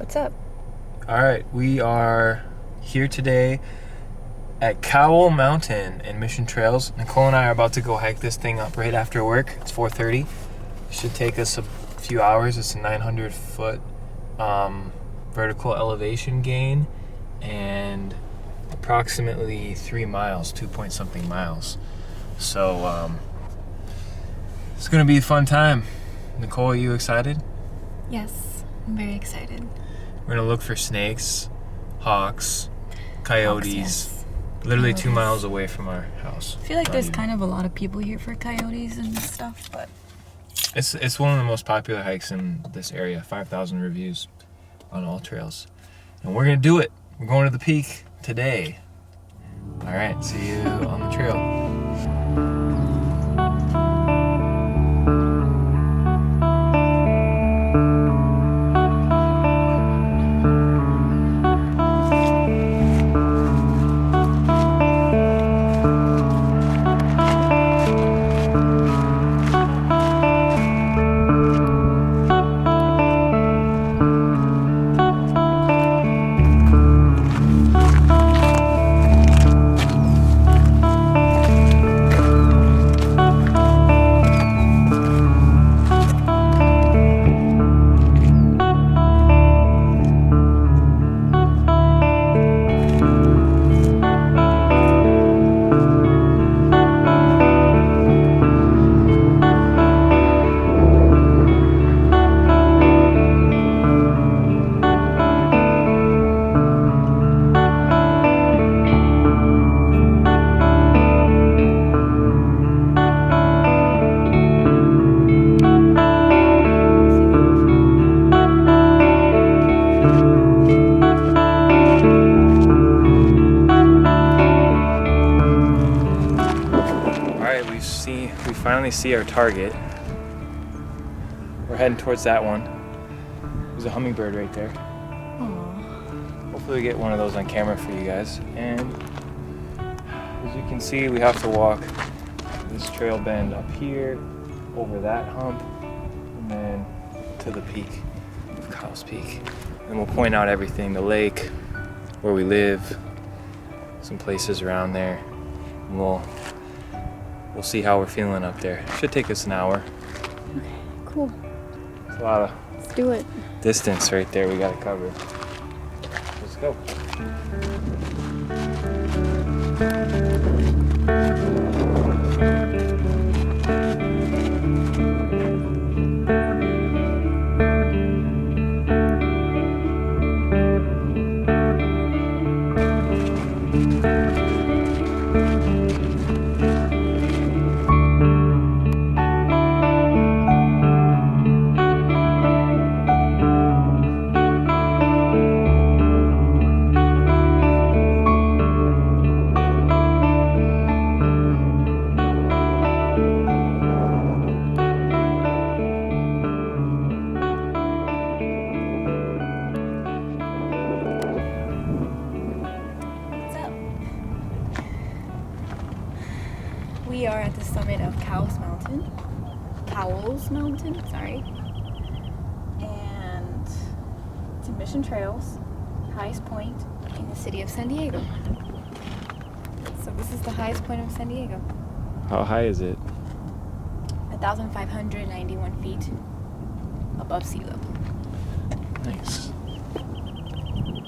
What's up? All right, we are here today at Cowles Mountain in Mission Trails. Nicole and I are about to go hike this thing up right after work. It's 4:30. It should take us a few hours. It's a 900-foot vertical elevation gain and approximately 3 miles, 2-point-something miles. So it's gonna be a fun time. Nicole, are you excited? Yes, I'm very excited. We're gonna look for snakes, hawks, coyotes. Yes. Literally Coyotes. 2 miles away from our house. I feel like Not there's even. kind of a lot of people here for coyotes and stuff, but It's one of the most popular hikes in this area. 5,000 reviews on all trails, and we're gonna do it. We're going to the peak today. All right, see you on the trail. We finally see our target. We're heading towards that one. There's a hummingbird right there. Aww. Hopefully we get one of those on camera for you guys. And as you can see, we have to walk this trail bend up here, over that hump, and then to the peak of Cowles Peak. And we'll point out everything, the lake, where we live, some places around there. And we'll see how we're feeling up there. Should take us an hour. Okay, cool. It's a lot of Let's do it. distance right there we gotta cover. Let's go. We are at the summit of Cowles Mountain, sorry. And it's in Mission Trails, highest point in the city of San Diego. So this is the highest point of San Diego. How high is it? 1,591 feet above sea level. Nice.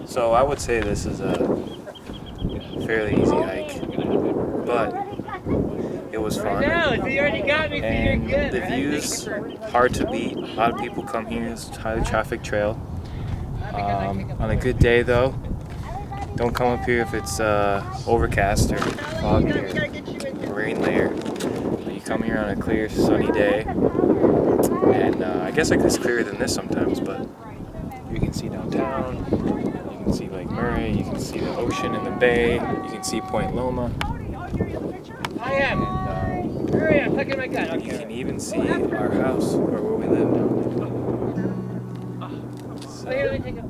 So I would say this is a fairly easy hike, but it was fun. And the views, hard to beat. A lot of people come here. It's a highly trafficked trail. On a good day though, don't come up here if it's overcast or foggy or rain layer. But you come here on a clear, sunny day, and I guess like it's clearer than this sometimes, but you can see downtown, you can see Lake Murray, you can see the ocean and the bay, you can see Point Loma. I am. Hurry, I'm tucking my gun. You can even see our house, or where we live now. Oh, here, let me take a...